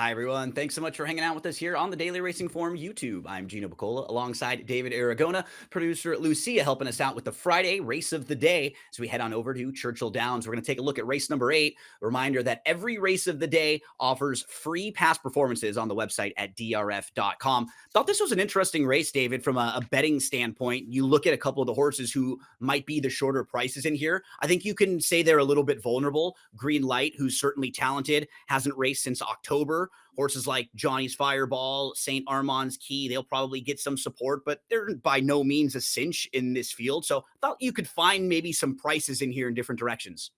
Hi, everyone. Thanks so much for hanging out with us here on the Daily Racing Forum YouTube. I'm Gino Buccola alongside David Aragona, producer Lucia, helping us out with the Friday race of the day. As we head on over to Churchill Downs, we're going to take a look at race number 8. A reminder that every race of the day offers free past performances on the website at DRF.com. Thought this was an interesting race, David, from a betting standpoint. You look at a couple of the horses who might be the shorter prices in here. I think you can say they're a little bit vulnerable. Green Light, who's certainly talented, hasn't raced since October. Horses like Johnny's Fireball, St. Armand's Key, they'll probably get some support, but they're by no means a cinch in this field. So I thought you could find maybe some prices in here in different directions.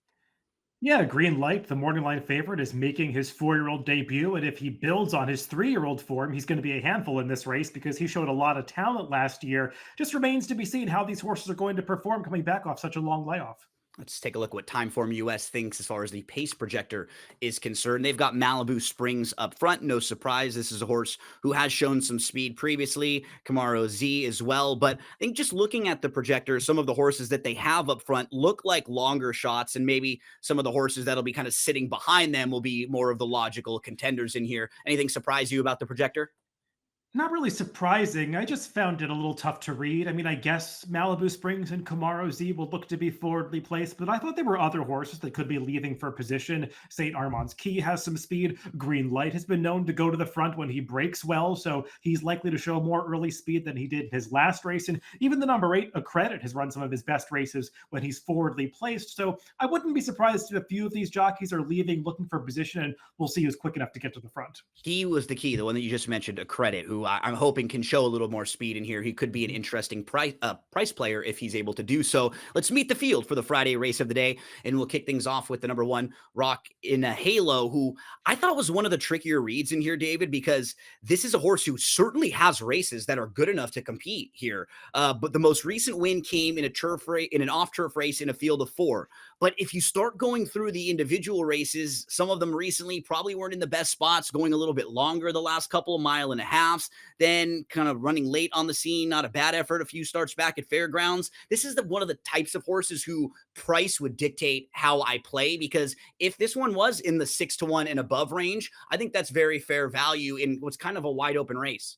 Yeah, Green Light, the morning line favorite, is making his 4-year-old debut. And if he builds on his 3-year-old form, he's going to be a handful in this race because he showed a lot of talent last year. Just remains to be seen how these horses are going to perform coming back off such a long layoff. Let's take a look what Timeform US thinks as far as the pace projector is concerned. They've got Malibu Springs up front. No surprise. This is a horse who has shown some speed previously. Camaro Z as well. But I think just looking at the projector, some of the horses that they have up front look like longer shots, and maybe some of the horses that'll be kind of sitting behind them will be more of the logical contenders in here. Anything surprise you about the projector? Not really surprising. I just found it a little tough to read. I mean, I guess Malibu Springs and Camaro Z will look to be forwardly placed, but I thought there were other horses that could be leaving for position. St. Armand's Key has some speed. Green Light has been known to go to the front when he breaks well, so he's likely to show more early speed than he did in his last race. And even the number 8, Accredit, has run some of his best races when he's forwardly placed. So I wouldn't be surprised if a few of these jockeys are leaving looking for position, and we'll see who's quick enough to get to the front. He was the key, the one that you just mentioned, a credit, who I'm hoping can show a little more speed in here. He could be an interesting price player if he's able to do so. Let's meet the field for the Friday race of the day, and we'll kick things off with the number 1, Rock in a Halo, who I thought was one of the trickier reads in here, David, because this is a horse who certainly has races that are good enough to compete here. But the most recent win came in a turf race, in an off-turf race in a field of 4. But if you start going through the individual races, some of them recently probably weren't in the best spots, going a little bit longer the last couple of mile and a halves, then kind of running late on the scene. Not a bad effort a few starts back at Fairgrounds. This is one of the types of horses who price would dictate how I play, because if this one was in the 6-1 and above range, I think that's very fair value in what's kind of a wide open race.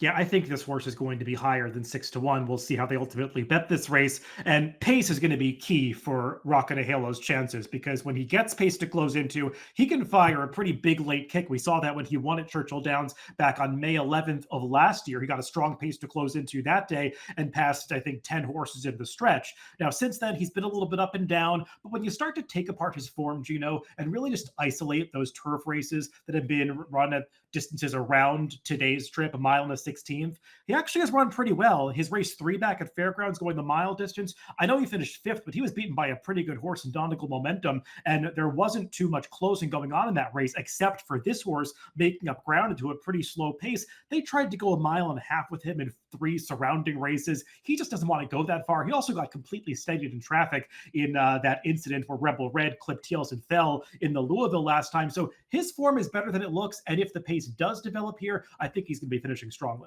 Yeah, I think this horse is going to be higher than 6-1. We'll see how they ultimately bet this race. And pace is going to be key for Rocket Halo's chances because when he gets pace to close into, he can fire a pretty big late kick. We saw that when he won at Churchill Downs back on May 11th of last year. He got a strong pace to close into that day and passed, I think, 10 horses in the stretch. Now, since then, he's been a little bit up and down. But when you start to take apart his form, Gino, and really just isolate those turf races that have been run at distances around today's trip, a mile and a 16th. He actually has run pretty well. His race 3 back at Fairgrounds going the mile distance. I know he finished 5th, but he was beaten by a pretty good horse in Donegal Momentum, and there wasn't too much closing going on in that race, except for this horse making up ground into a pretty slow pace. They tried to go a mile and a half with him in 3 surrounding races. He just doesn't want to go that far. He also got completely steadied in traffic in that incident where Rebel Red clipped heels and fell in the Louisville last time. So his form is better than it looks, and if the pace does develop here, I think he's going to be finishing strongly.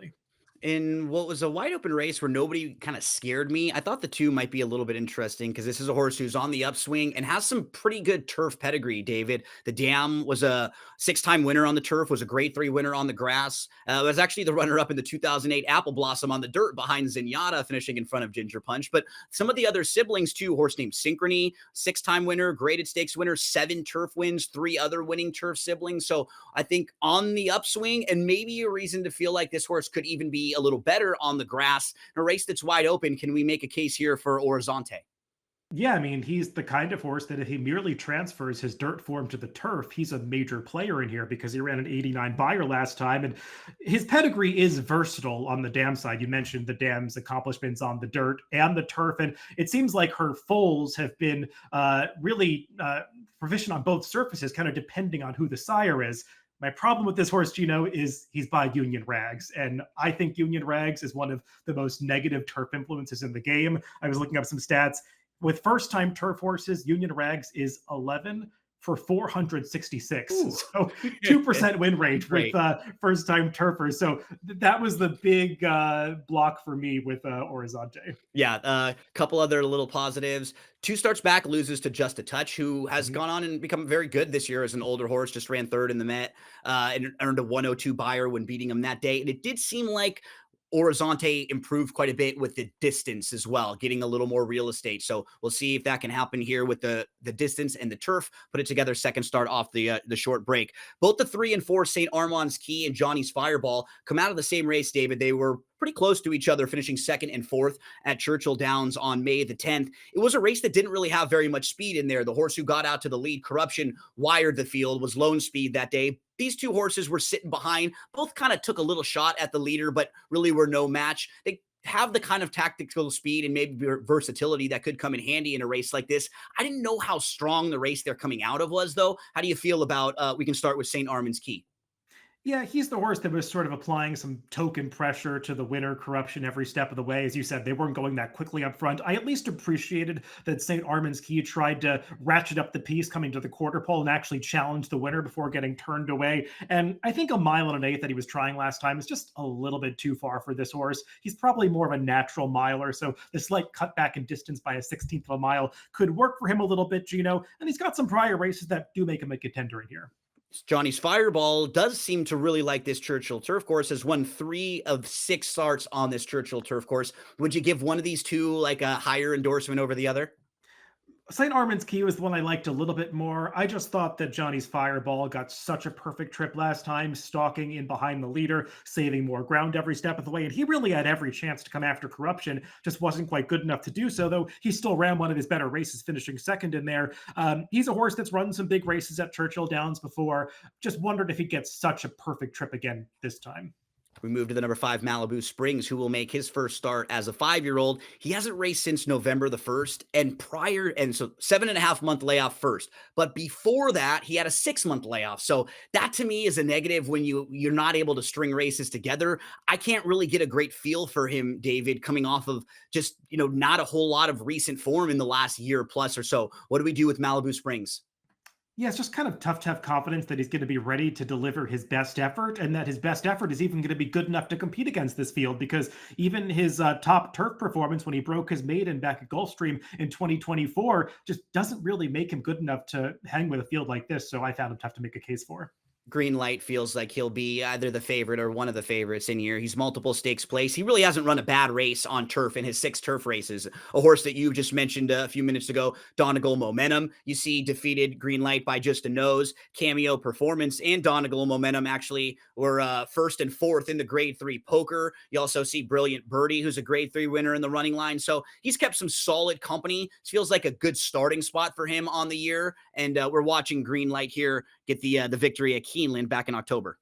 In what was a wide open race where nobody kind of scared me, I thought the 2 might be a little bit interesting because this is a horse who's on the upswing and has some pretty good turf pedigree, David. The Dam was a 6-time winner on the turf, was a grade 3 winner on the grass. Was actually the runner up in the 2008 Apple Blossom on the dirt behind Zenyatta, finishing in front of Ginger Punch. But some of the other siblings too, horse named Synchrony, 6-time winner, graded stakes winner, 7 turf wins, 3 other winning turf siblings. So I think on the upswing, and maybe a reason to feel like this horse could even be a little better on the grass. In a race that's wide open, can we make a case here for Horizonte? Yeah, I mean, he's the kind of horse that if he merely transfers his dirt form to the turf, he's a major player in here because he ran an 89 buyer last time. And his pedigree is versatile on the dam side. You mentioned the dam's accomplishments on the dirt and the turf. And it seems like her foals have been really proficient on both surfaces, kind of depending on who the sire is. My problem with this horse, Gino, is he's by Union Rags. And I think Union Rags is one of the most negative turf influences in the game. I was looking up some stats. With first time turf horses, Union Rags is 11, for 466. Ooh. So 2% win rate with Great. first time turfers. So that was the big block for me with Horizonte. Yeah, a couple other little positives. 2 starts back, loses to Just a Touch, who has Mhm. gone on and become very good this year as an older horse, just ran 3rd in the Met, and earned a 102 buyer when beating him that day, and it did seem like Horizonte improved quite a bit with the distance as well, getting a little more real estate, so we'll see if that can happen here with the distance and the turf, put it together second start off the short break. Both the 3 and 4, St. Armand's Key and Johnny's Fireball, come out of the same race, David. They were pretty close to each other, finishing 2nd and 4th at Churchill Downs on May the 10th. It was a race that didn't really have very much speed in there. The horse who got out to the lead, Corruption, wired the field, was lone speed that day. These 2 horses were sitting behind. Both kind of took a little shot at the leader, but really were no match. They have the kind of tactical speed and maybe versatility that could come in handy in a race like this. I didn't know how strong the race they're coming out of was, though. How do you feel about, we can start with St. Armand's Key? Yeah, he's the horse that was sort of applying some token pressure to the winner, Corruption, every step of the way. As you said, they weren't going that quickly up front. I at least appreciated that St. Armand's Key tried to ratchet up the piece coming to the quarter pole and actually challenge the winner before getting turned away. And I think a mile and an eighth that he was trying last time is just a little bit too far for this horse. He's probably more of a natural miler, so the slight cutback in distance by a 16th of a mile could work for him a little bit, Gino. And he's got some prior races that do make him a contender in here. Johnny's Fireball does seem to really like this Churchill turf course, has won 3 of 6 starts on this Churchill turf course. Would you give one of these 2 like a higher endorsement over the other? St. Armand's Key was the one I liked a little bit more. I just thought that Johnny's Fireball got such a perfect trip last time, stalking in behind the leader, saving more ground every step of the way. And he really had every chance to come after Corruption, just wasn't quite good enough to do so, though he still ran one of his better races, finishing second in there. He's a horse that's run some big races at Churchill Downs before. Just wondered if he gets such a perfect trip again this time. We move to the number 5, Malibu Springs, who will make his first start as a 5-year-old. He hasn't raced since November the 1st, and prior, and so 7.5 month layoff first. But before that, he had a 6 month layoff. So that to me is a negative when you're not able to string races together. I can't really get a great feel for him, David, coming off of just, not a whole lot of recent form in the last year plus or so. What do we do with Malibu Springs? Yeah, it's just kind of tough to have confidence that he's going to be ready to deliver his best effort and that his best effort is even going to be good enough to compete against this field because even his top turf performance when he broke his maiden back at Gulfstream in 2024 just doesn't really make him good enough to hang with a field like this. So I found him tough to make a case for. Green Light feels like he'll be either the favorite or one of the favorites in here. He's multiple stakes place. He really hasn't run a bad race on turf in his 6 turf races. A horse that you just mentioned a few minutes ago, Donegal Momentum, you see defeated Green Light by just a nose. Cameo Performance and Donegal Momentum actually were 1st and 4th in the grade 3 poker. You also see Brilliant Birdie, who's a grade 3 winner in the running line. So he's kept some solid company. It feels like a good starting spot for him on the year. And we're watching Green Light here get the victory at Keeneland back in October.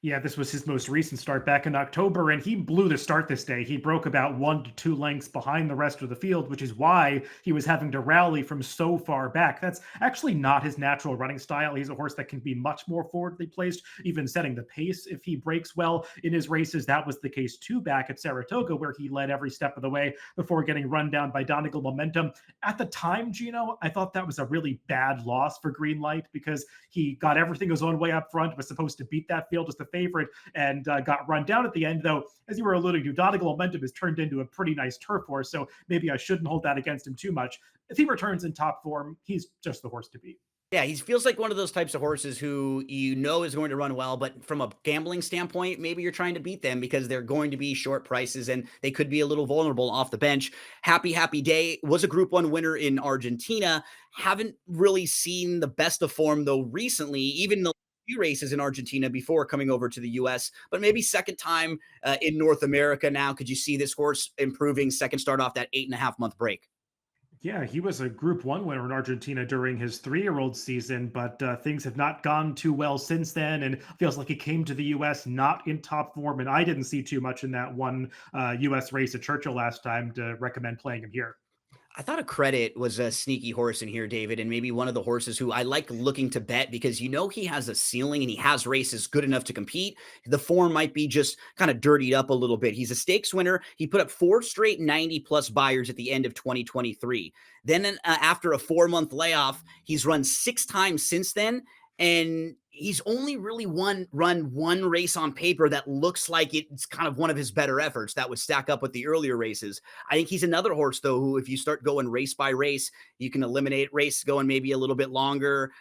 Yeah, this was his most recent start back in October, and he blew the start this day. He broke about 1 to 2 lengths behind the rest of the field, which is why he was having to rally from so far back. That's actually not his natural running style. He's a horse that can be much more forwardly placed, even setting the pace if he breaks well in his races. That was the case too back at Saratoga, where he led every step of the way before getting run down by Donegal Momentum. At the time, Gino, I thought that was a really bad loss for Greenlight because he got everything his own way up front, was supposed to beat that field as the favorite, and got run down at the end. Though, as you were alluding to, Donegal Momentum has turned into a pretty nice turf horse, so maybe I shouldn't hold that against him too much. If he returns in top form, he's just the horse to beat. Yeah, he feels like one of those types of horses who is going to run well, but from a gambling standpoint, maybe you're trying to beat them because they're going to be short prices and they could be a little vulnerable off the bench. Happy Day was a Group 1 winner in Argentina. Haven't really seen the best of form, though, recently, even the few races in Argentina before coming over to the US, but maybe second time in North America now. Could you see this horse improving second start off that 8.5 month break? Yeah, he was a Group 1 winner in Argentina during his 3-year-old season, but things have not gone too well since then. And feels like he came to the U.S. not in top form. And I didn't see too much in that one U.S. race at Churchill last time to recommend playing him here. I thought a credit was a sneaky horse in here, David, and maybe one of the horses who I like looking to bet because he has a ceiling and he has races good enough to compete. The form might be just kind of dirtied up a little bit. He's a stakes winner. He put up 4 straight 90 plus buyers at the end of 2023. Then after a 4 month layoff, he's run 6 times since then. And he's only really run one race on paper that looks like it's kind of one of his better efforts that would stack up with the earlier races. I think he's another horse, though, who, if you start going race by race, you can eliminate race going maybe a little bit longer.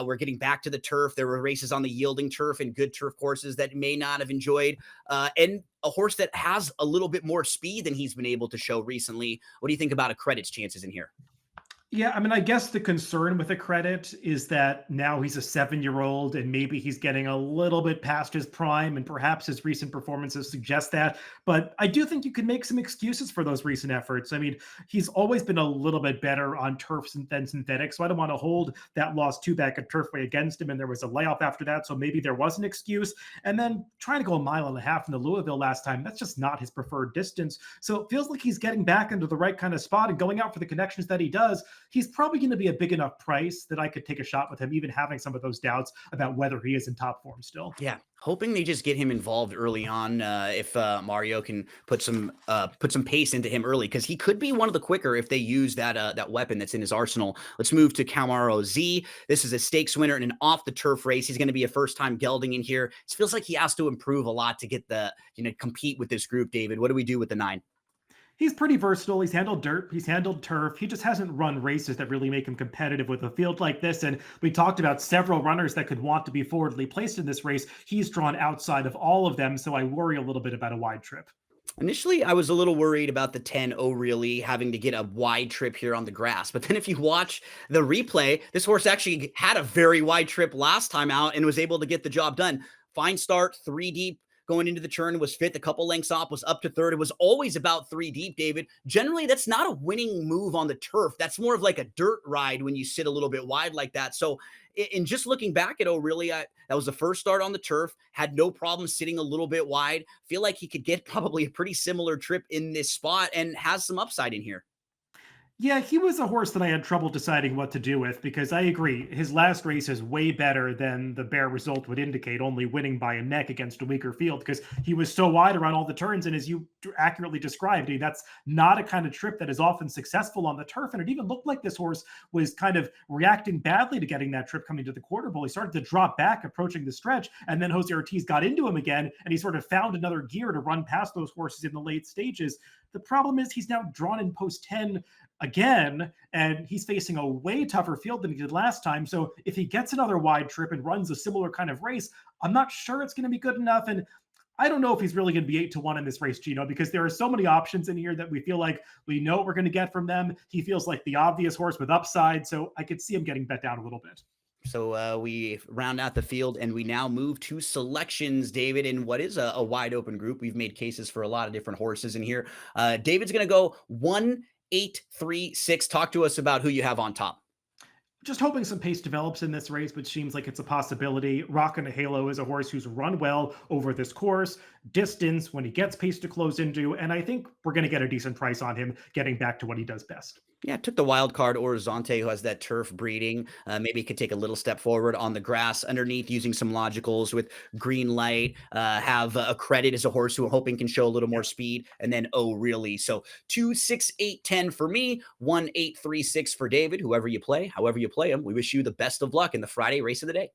We're getting back to the turf. There were races on the yielding turf and good turf courses that may not have enjoyed. And a horse that has a little bit more speed than he's been able to show recently. What do you think about a credit's chances in here? Yeah, I mean, I guess the concern with the credit is that now he's a 7-year-old and maybe he's getting a little bit past his prime, and perhaps his recent performances suggest that. But I do think you can make some excuses for those recent efforts. I mean, he's always been a little bit better on turf than synthetic, so I don't want to hold that loss two back at Turfway against him. And there was a layoff after that, so maybe there was an excuse. And then trying to go a mile and a half in the Louisville last time, that's just not his preferred distance. So it feels like he's getting back into the right kind of spot and going out for the connections that he does. He's probably going to be a big enough price that I could take a shot with him, even having some of those doubts about whether he is in top form still. Yeah, hoping they just get him involved early on. If Mario can put some pace into him early, because he could be one of the quicker if they use that weapon that's in his arsenal. Let's move to Camaro Z. This is a stakes winner in an off the turf race. He's going to be a first time gelding in here. It feels like he has to improve a lot to get compete with this group. David, what do we do with the 9? He's pretty versatile. He's handled dirt. He's handled turf. He just hasn't run races that really make him competitive with a field like this. And we talked about several runners that could want to be forwardly placed in this race. He's drawn outside of all of them. So I worry a little bit about a wide trip. Initially, I was a little worried about the 10 O'Reilly having to get a wide trip here on the grass. But then if you watch the replay, this horse actually had a very wide trip last time out and was able to get the job done. Fine start, 3 deep. Going into the turn, was fifth, a couple lengths off, was up to third. It was always about 3 deep, David. Generally, that's not a winning move on the turf. That's more of like a dirt ride when you sit a little bit wide like that. So in just looking back at O'Reilly, that was the first start on the turf, had no problem sitting a little bit wide. Feel like he could get probably a pretty similar trip in this spot and has some upside in here. Yeah, he was a horse that I had trouble deciding what to do with because I agree. His last race is way better than the bare result would indicate, only winning by a neck against a weaker field because he was so wide around all the turns. And as you accurately described, that's not a kind of trip that is often successful on the turf. And it even looked like this horse was kind of reacting badly to getting that trip coming to the quarter bowl. He started to drop back approaching the stretch. And then Jose Ortiz got into him again, and he sort of found another gear to run past those horses in the late stages. The problem is he's now drawn in post 10 again, and he's facing a way tougher field than he did last time. So if he gets another wide trip and runs a similar kind of race, I'm not sure it's going to be good enough. And I don't know if he's really going to be 8-1 in this race, Gino, because there are so many options in here that we feel like we know what we're going to get from them. He feels like the obvious horse with upside. So I could see him getting bet down a little bit. So we round out the field and we now move to selections, David, in what is a wide open group. We've made cases for a lot of different horses in here. David's going to go 1, 8, 3, 6. Talk to us about who you have on top. Just hoping some pace develops in this race, which seems like it's a possibility. Rockin' a Halo is a horse who's run well over this course, distance when he gets pace to close into, and I think we're going to get a decent price on him getting back to what he does best. Yeah, took the wild card Horizonte, who has that turf breeding. Maybe could take a little step forward on the grass underneath using some logicals with green light. Have a credit as a horse who I'm hoping can show a little more speed. And then, oh, really? So 2, 6, 8, 10 for me, 1, 8, 3, 6 for David. Whoever you play, however you play him, we wish you the best of luck in the Friday race of the day.